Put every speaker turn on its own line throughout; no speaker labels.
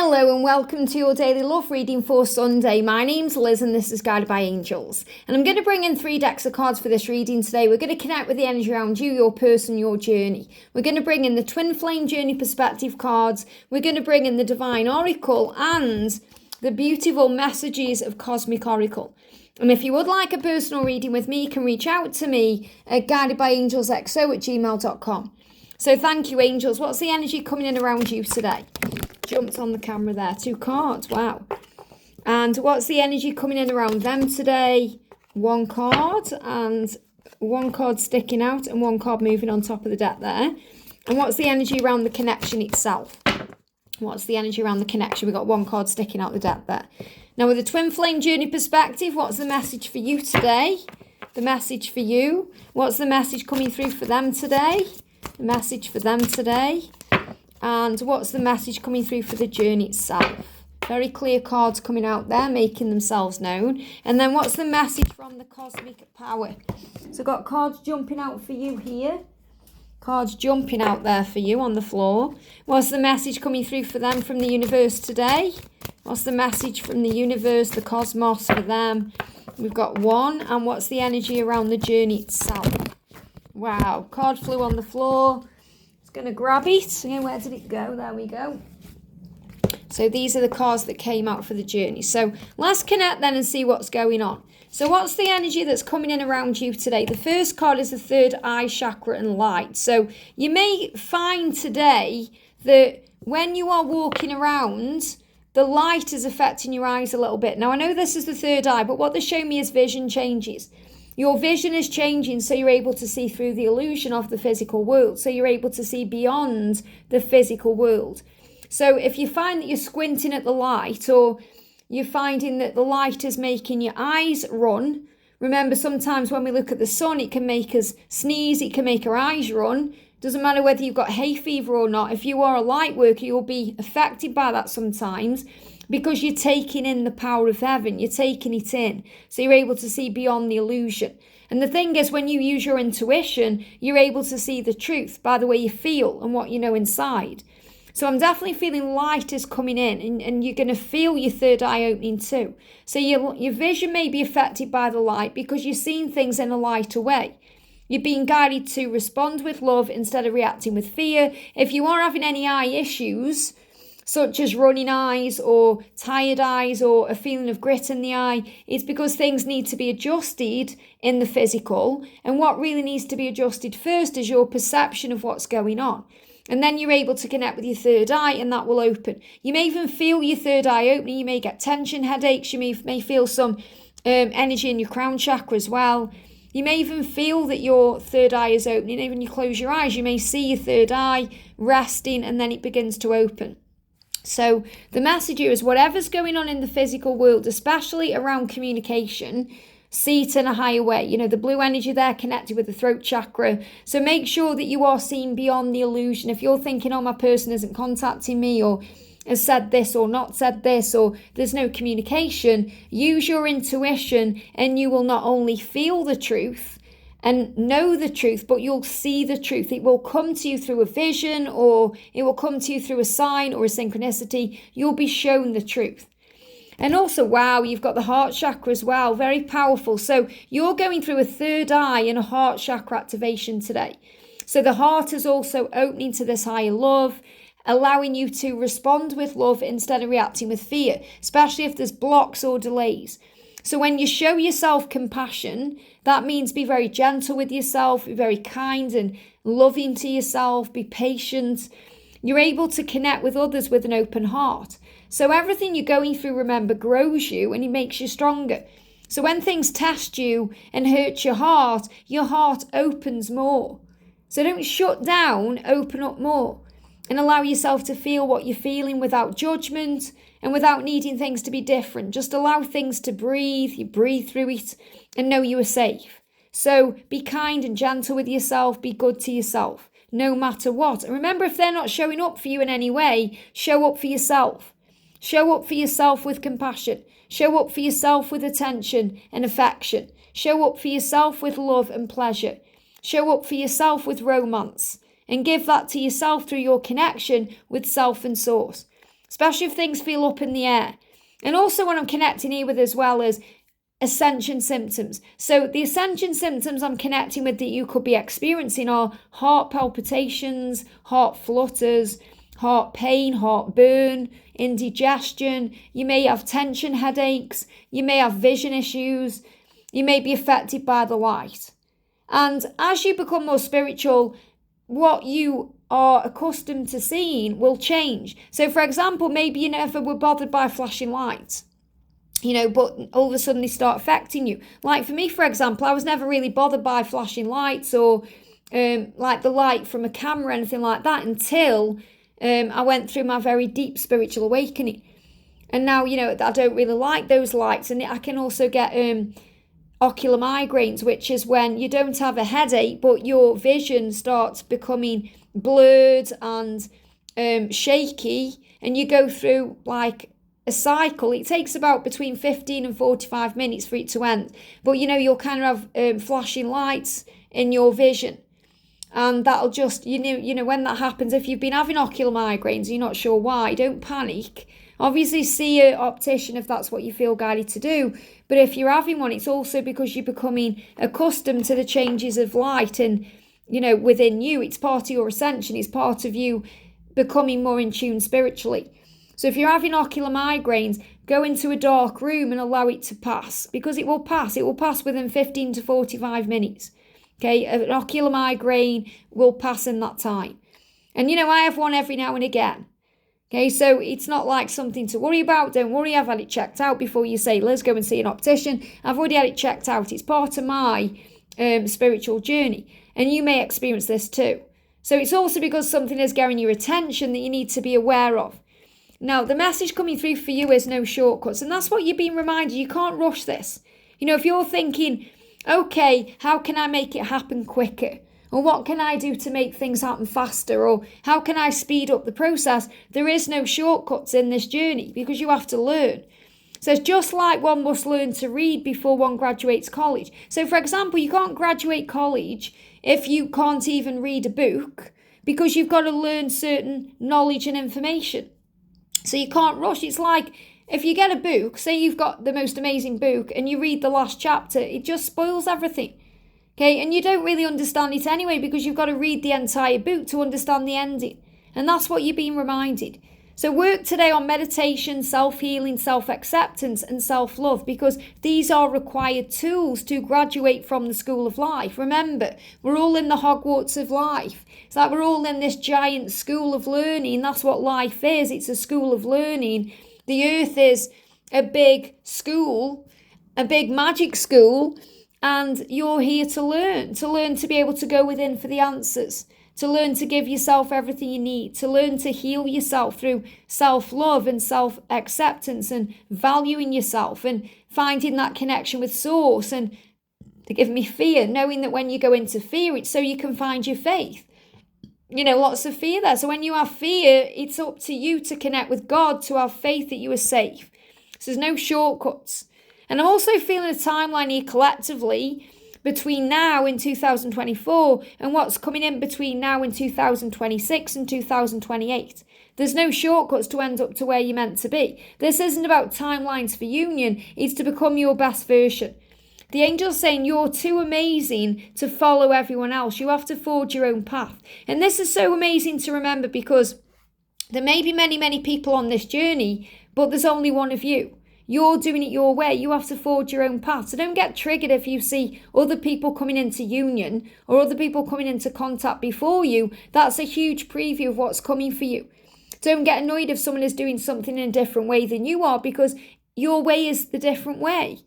Hello and welcome to your daily love reading for Sunday. My name's Liz and this is Guided by Angels. And I'm going to bring in 3 decks of cards for this reading today. We're going to connect with the energy around you, your person, your journey. We're going to bring in the Twin Flame Journey Perspective cards. We're going to bring in the Divine Oracle and the beautiful Messages of Cosmic Oracle. And if you would like a personal reading with me, you can reach out to me at guidedbyangelsxo@gmail.com. So thank you, angels. What's the energy coming in around you today? Jumped on the camera there. 2 cards. Wow. And what's the energy coming in around them today? 1 card and 1 card sticking out and 1 card moving on top of the deck there. And what's the energy around the connection itself? What's the energy around the connection? We've got 1 card sticking out the deck there. Now with the Twin Flame Journey Perspective, what's the message for you today? The message for you. What's the message coming through for them today? The message for them today. And what's the message coming through for the journey itself? Very clear cards coming out there, making themselves known. And then what's the message from the cosmic power? So I've got cards jumping out for you here. Cards jumping out there for you on the floor. What's the message coming through for them from the universe today? What's the message from the universe, the cosmos for them? We've got 1. And what's the energy around the journey itself? Wow, card flew on the floor. Going to grab it. Okay, where did it go? There we go. So these are the cards that came out for the journey. So let's connect then and see what's going on. So what's the energy that's coming in around you today? The first card is the 3rd eye chakra and light. So you may find today that when you are walking around, the light is affecting your eyes a little bit. Now I know this is the 3rd eye, but what they show me is vision changes. Your vision is changing, so you're able to see through the illusion of the physical world. So you're able to see beyond the physical world. So if you find that you're squinting at the light, or you're finding that the light is making your eyes run, remember sometimes when we look at the sun, it can make us sneeze, it can make our eyes run. Doesn't matter whether you've got hay fever or not. If you are a light worker, you'll be affected by that sometimes, because you're taking in the power of heaven, you're taking it in. So you're able to see beyond the illusion. And the thing is, when you use your intuition, you're able to see the truth by the way you feel and what you know inside. So I'm definitely feeling light is coming in, and you're going to feel your 3rd eye opening too. So your vision may be affected by the light because you're seeing things in a lighter way. You're being guided to respond with love instead of reacting with fear. If you are having any eye issues, such as running eyes or tired eyes or a feeling of grit in the eye, it's because things need to be adjusted in the physical. And what really needs to be adjusted first is your perception of what's going on. And then you're able to connect with your 3rd eye and that will open. You may even feel your 3rd eye opening. You may get tension, headaches. You may feel some energy in your crown chakra as well. You may even feel that your 3rd eye is opening. Even when you close your eyes, you may see your 3rd eye resting and then it begins to open. So the message here is whatever's going on in the physical world, especially around communication, see it in a higher way. You know, the blue energy there connected with the throat chakra. So make sure that you are seeing beyond the illusion. If you're thinking, oh, my person isn't contacting me, or has said this or not said this, or there's no communication, use your intuition and you will not only feel the truth and know the truth, but you'll see the truth. It will come to you through a vision, or it will come to you through a sign or a synchronicity. You'll be shown the truth. And also, wow, you've got the heart chakra as well. Very powerful. So you're going through a 3rd eye and a heart chakra activation today. So the heart is also opening to this higher love, allowing you to respond with love instead of reacting with fear, especially if there's blocks or delays. So when you show yourself compassion, that means be very gentle with yourself, be very kind and loving to yourself, be patient. You're able to connect with others with an open heart. So everything you're going through, remember, grows you and it makes you stronger. So when things test you and hurt your heart opens more. So don't shut down, open up more. And allow yourself to feel what you're feeling without judgment and without needing things to be different. Just allow things to breathe. You breathe through it and know you are safe. So be kind and gentle with yourself. Be good to yourself, no matter what. And remember, if they're not showing up for you in any way, show up for yourself. Show up for yourself with compassion. Show up for yourself with attention and affection. Show up for yourself with love and pleasure. Show up for yourself with romance. And give that to yourself through your connection with self and source. especially if things feel up in the air. And also what I'm connecting here with as well is ascension symptoms. So the ascension symptoms I'm connecting with that you could be experiencing are heart palpitations, heart flutters, heart pain, heartburn, indigestion. You may have tension headaches. You may have vision issues. You may be affected by the light. And as you become more spiritual, what you are accustomed to seeing will change. So for example, maybe you never were bothered by flashing lights, but all of a sudden they start affecting you. Like for me, for example, I was never really bothered by flashing lights or like the light from a camera or anything like that until I went through my very deep spiritual awakening. And now, I don't really like those lights. And I can also get ocular migraines, which is when you don't have a headache, but your vision starts becoming blurred and shaky, and you go through like a cycle. It takes about between 15 and 45 minutes for it to end. But you'll kind of have flashing lights in your vision. And that'll just, when that happens, if you've been having ocular migraines, you're not sure why, don't panic. Obviously see an optician if that's what you feel guided to do. But if you're having one, it's also because you're becoming accustomed to the changes of light and, within you. It's part of your ascension. It's part of you becoming more in tune spiritually. So if you're having ocular migraines, go into a dark room and allow it to pass, because it will pass. It will pass within 15 to 45 minutes. Okay, an ocular migraine will pass in that time. And I have one every now and again. Okay, so it's not like something to worry about. Don't worry, I've had it checked out before you say, let's go and see an optician. I've already had it checked out. It's part of my spiritual journey. And you may experience this too. So it's also because something is getting your attention that you need to be aware of. Now, the message coming through for you is no shortcuts. And that's what you're being reminded. You can't rush this. If you're thinking, okay, how can I make it happen quicker? Or what can I do to make things happen faster? Or how can I speed up the process? There is no shortcuts in this journey because you have to learn. So it's just like one must learn to read before one graduates college. So for example, you can't graduate college if you can't even read a book, because you've got to learn certain knowledge and information. So you can't rush. It's like if you get a book, say you've got the most amazing book and you read the last chapter, it just spoils everything. Okay, and you don't really understand it anyway because you've got to read the entire book to understand the ending. And that's what you're being reminded. So work today on meditation, self-healing, self-acceptance and self-love, because these are required tools to graduate from the school of life. Remember, we're all in the Hogwarts of life. It's like we're all in this giant school of learning. That's what life is. It's a school of learning. The earth is a big school, a big magic school. And you're here to learn to be able to go within for the answers, to learn to give yourself everything you need, to learn to heal yourself through self-love and self-acceptance and valuing yourself and finding that connection with source. And they give me fear, knowing that when you go into fear, it's so you can find your faith. Lots of fear there. So when you have fear, it's up to you to connect with God, to have faith that you are safe. So there's no shortcuts. And I'm also feeling a timeline here collectively between now and 2024 and what's coming in between now and 2026 and 2028. There's no shortcuts to end up to where you're meant to be. This isn't about timelines for union. It's to become your best version. The angel's saying you're too amazing to follow everyone else. You have to forge your own path. And this is so amazing to remember because there may be many, many people on this journey, but there's only one of you. You're doing it your way. You have to forge your own path. So don't get triggered if you see other people coming into union or other people coming into contact before you. That's a huge preview of what's coming for you. Don't get annoyed if someone is doing something in a different way than you are, because your way is the different way.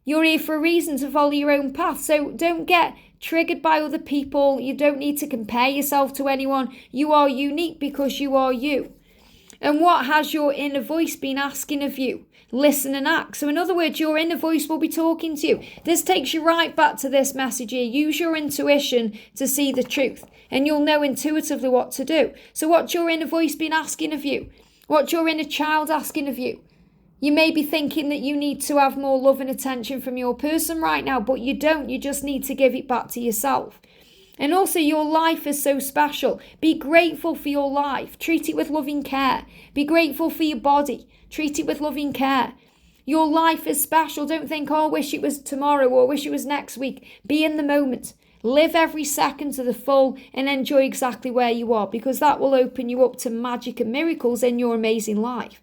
You're here for a reason, to follow your own path. So don't get triggered by other people. You don't need to compare yourself to anyone. You are unique because you are you. And what has your inner voice been asking of you? Listen and act. So in other words, your inner voice will be talking to you. This takes you right back to this message here. Use your intuition to see the truth, and you'll know intuitively what to do. So what's your inner voice been asking of you? What's your inner child asking of you? You may be thinking that you need to have more love and attention from your person right now, but you don't. You just need to give it back to yourself. And also, your life is so special. Be grateful for your life. Treat it with loving care. Be grateful for your body. Treat it with loving care. Your life is special. Don't think, oh, I wish it was tomorrow or I wish it was next week. Be in the moment. Live every second to the full and enjoy exactly where you are, because that will open you up to magic and miracles in your amazing life.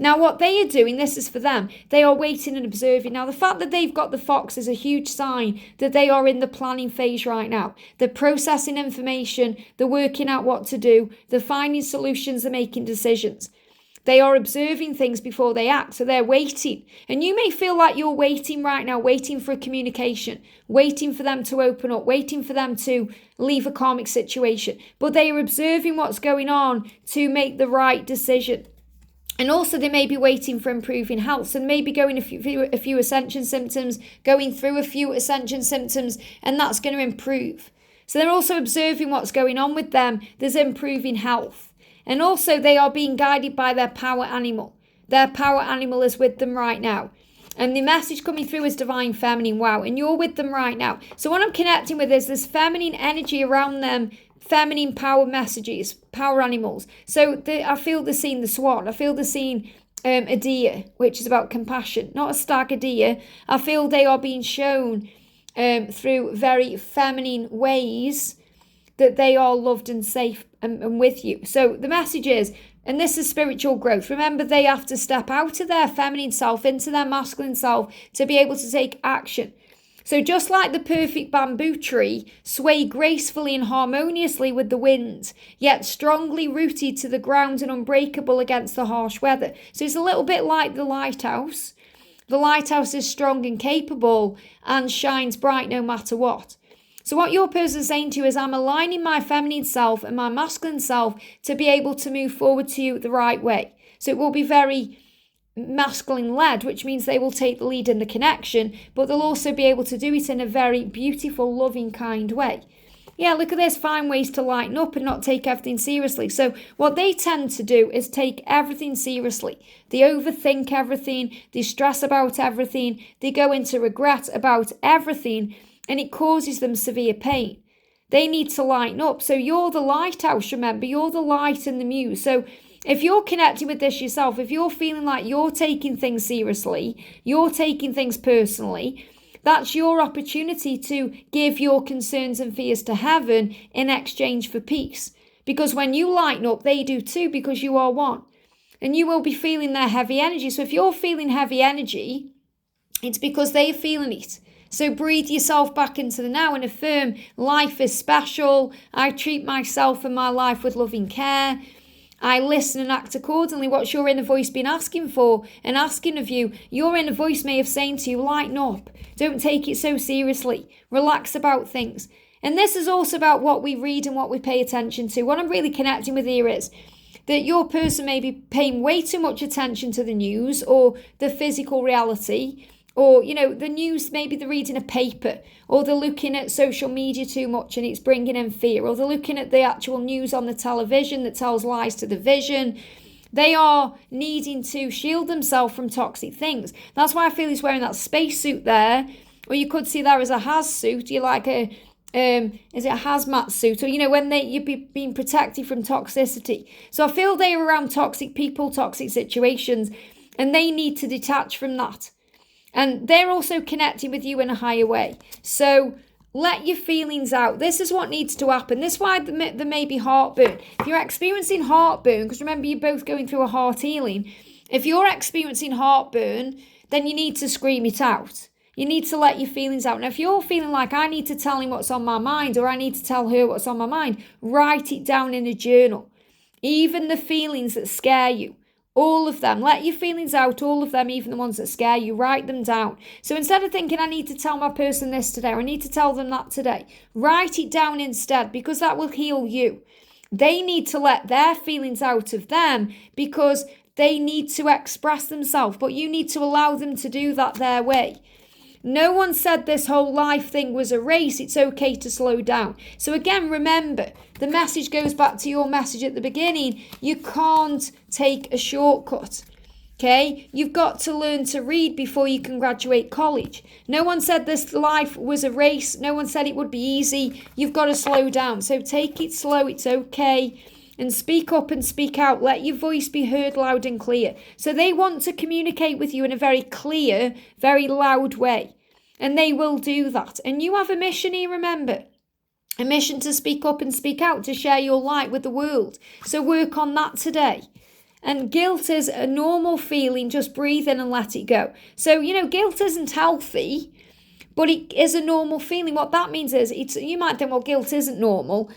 Now, what they are doing, this is for them. They are waiting and observing. Now, the fact that they've got the fox is a huge sign that they are in the planning phase right now. They're processing information. They're working out what to do. They're finding solutions. They're making decisions. They are observing things before they act. So they're waiting. And you may feel like you're waiting right now, waiting for a communication, waiting for them to open up, waiting for them to leave a karmic situation. But they are observing what's going on to make the right decision. And also they may be waiting for improving health. So maybe going a few ascension symptoms, going through a few ascension symptoms, and that's going to improve. So they're also observing what's going on with them. There's improving health. And also they are being guided by their power animal. Their power animal is with them right now. And the message coming through is divine feminine. Wow. And you're with them right now. So what I'm connecting with is this feminine energy around them. Feminine power messages, power animals. So I feel they're seeing the swan. I feel they're seeing a deer, which is about compassion, not a stag, a deer. I feel they are being shown through very feminine ways that they are loved and safe and with you. So the message is, and this is spiritual growth. Remember, they have to step out of their feminine self into their masculine self to be able to take action. So just like the perfect bamboo tree, sway gracefully and harmoniously with the wind, yet strongly rooted to the ground and unbreakable against the harsh weather. So it's a little bit like the lighthouse. The lighthouse is strong and capable and shines bright no matter what. So what your person is saying to you is, I'm aligning my feminine self and my masculine self to be able to move forward to you the right way. So it will be very masculine led, which means they will take the lead in the connection, but they'll also be able to do it in a very beautiful, loving, kind way. Yeah, look at this, find ways to lighten up and not take everything seriously. So what they tend to do is take everything seriously. They overthink everything, they stress about everything, they go into regret about everything, and it causes them severe pain. They need to lighten up. So you're the lighthouse, remember, you're the light and the muse. So if you're connecting with this yourself, if you're feeling like you're taking things seriously, you're taking things personally, that's your opportunity to give your concerns and fears to heaven in exchange for peace. Because when you lighten up, they do too, because you are one. And you will be feeling their heavy energy. So if you're feeling heavy energy, it's because they're feeling it. So breathe yourself back into the now and affirm, life is special. I treat myself and my life with loving care. I listen and act accordingly. What's your inner voice been asking for and asking of you? Your inner voice may have saying to you, lighten up. Don't take it so seriously. Relax about things. And this is also about what we read and what we pay attention to. What I'm really connecting with here is that your person may be paying way too much attention to the news or the physical reality. Or, the news, maybe they're reading a paper, or they're looking at social media too much and it's bringing in fear, or they're looking at the actual news on the television that tells lies to the vision. They are needing to shield themselves from toxic things. That's why I feel he's wearing that spacesuit there, or you could see there as a haz suit. You're like is it a hazmat suit? Or, when you're being protected from toxicity. So I feel they are around toxic people, toxic situations, and they need to detach from that. And they're also connecting with you in a higher way. So let your feelings out. This is what needs to happen. This is why there may be heartburn. If you're experiencing heartburn, because remember you're both going through a heart healing. If you're experiencing heartburn, then you need to scream it out. You need to let your feelings out. Now, if you're feeling like I need to tell him what's on my mind, or I need to tell her what's on my mind, write it down in a journal. Even the feelings that scare you. All of them. Let your feelings out, all of them, even the ones that scare you. Write them down. So instead of thinking I need to tell my person this today, or I need to tell them that today, write it down instead, because that will heal you. They need to let their feelings out of them because they need to express themselves, but you need to allow them to do that their way. No one said this whole life thing was a race. It's okay to slow down. So again, remember, the message goes back to your message at the beginning. You can't take a shortcut. Okay, you've got to learn to read before you can graduate college. No one said this life was a race. No one said it would be easy. You've got to slow down. So take it slow. It's okay. And speak up and speak out. Let your voice be heard loud and clear. So they want to communicate with you in a very clear, very loud way. And they will do that. And you have a mission here, remember. A mission to speak up and speak out, to share your light with the world. So work on that today. And guilt is a normal feeling. Just breathe in and let it go. So, guilt isn't healthy, but it is a normal feeling. What that means is, you might think, well, guilt isn't normal,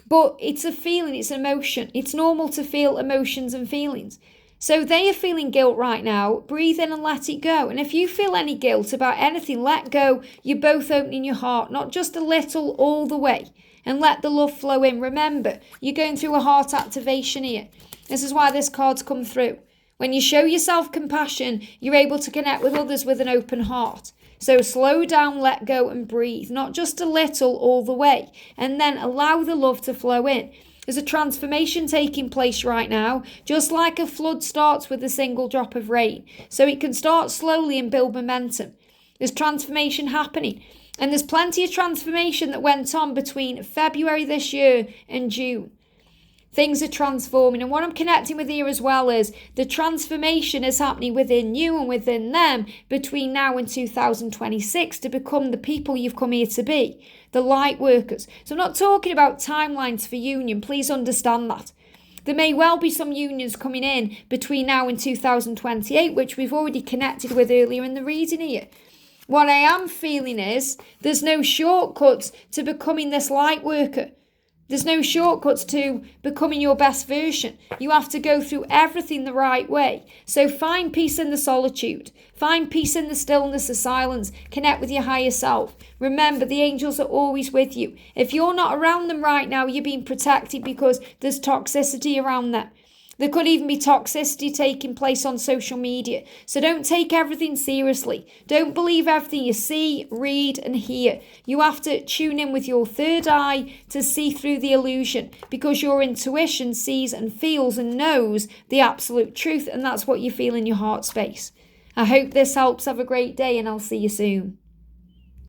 but it's a feeling, it's an emotion. It's normal to feel emotions and feelings. So they are feeling guilt right now. Breathe in and let it go. And if you feel any guilt about anything, let go. You're both opening your heart, not just a little, all the way. And let the love flow in. Remember, you're going through a heart activation here. This is why this card's come through. When you show yourself compassion, you're able to connect with others with an open heart. So slow down, let go and breathe. Not just a little, all the way. And then allow the love to flow in. There's a transformation taking place right now. Just like a flood starts with a single drop of rain. So it can start slowly and build momentum. There's transformation happening. And there's plenty of transformation that went on between February this year and June. Things are transforming. And what I'm connecting with here as well is the transformation is happening within you and within them between now and 2026 to become the people you've come here to be, the light workers. So I'm not talking about timelines for union. Please understand that. There may well be some unions coming in between now and 2028, which we've already connected with earlier in the reading here. What I am feeling is there's no shortcuts to becoming this light worker. There's no shortcuts to becoming your best version. You have to go through everything the right way. So find peace in the solitude. Find peace in the stillness, the silence. Connect with your higher self. Remember, the angels are always with you. If you're not around them right now, you're being protected because there's toxicity around them. There could even be toxicity taking place on social media. So don't take everything seriously. Don't believe everything you see, read and hear. You have to tune in with your third eye to see through the illusion because your intuition sees and feels and knows the absolute truth, and that's what you feel in your heart space. I hope this helps. Have a great day and I'll see you soon.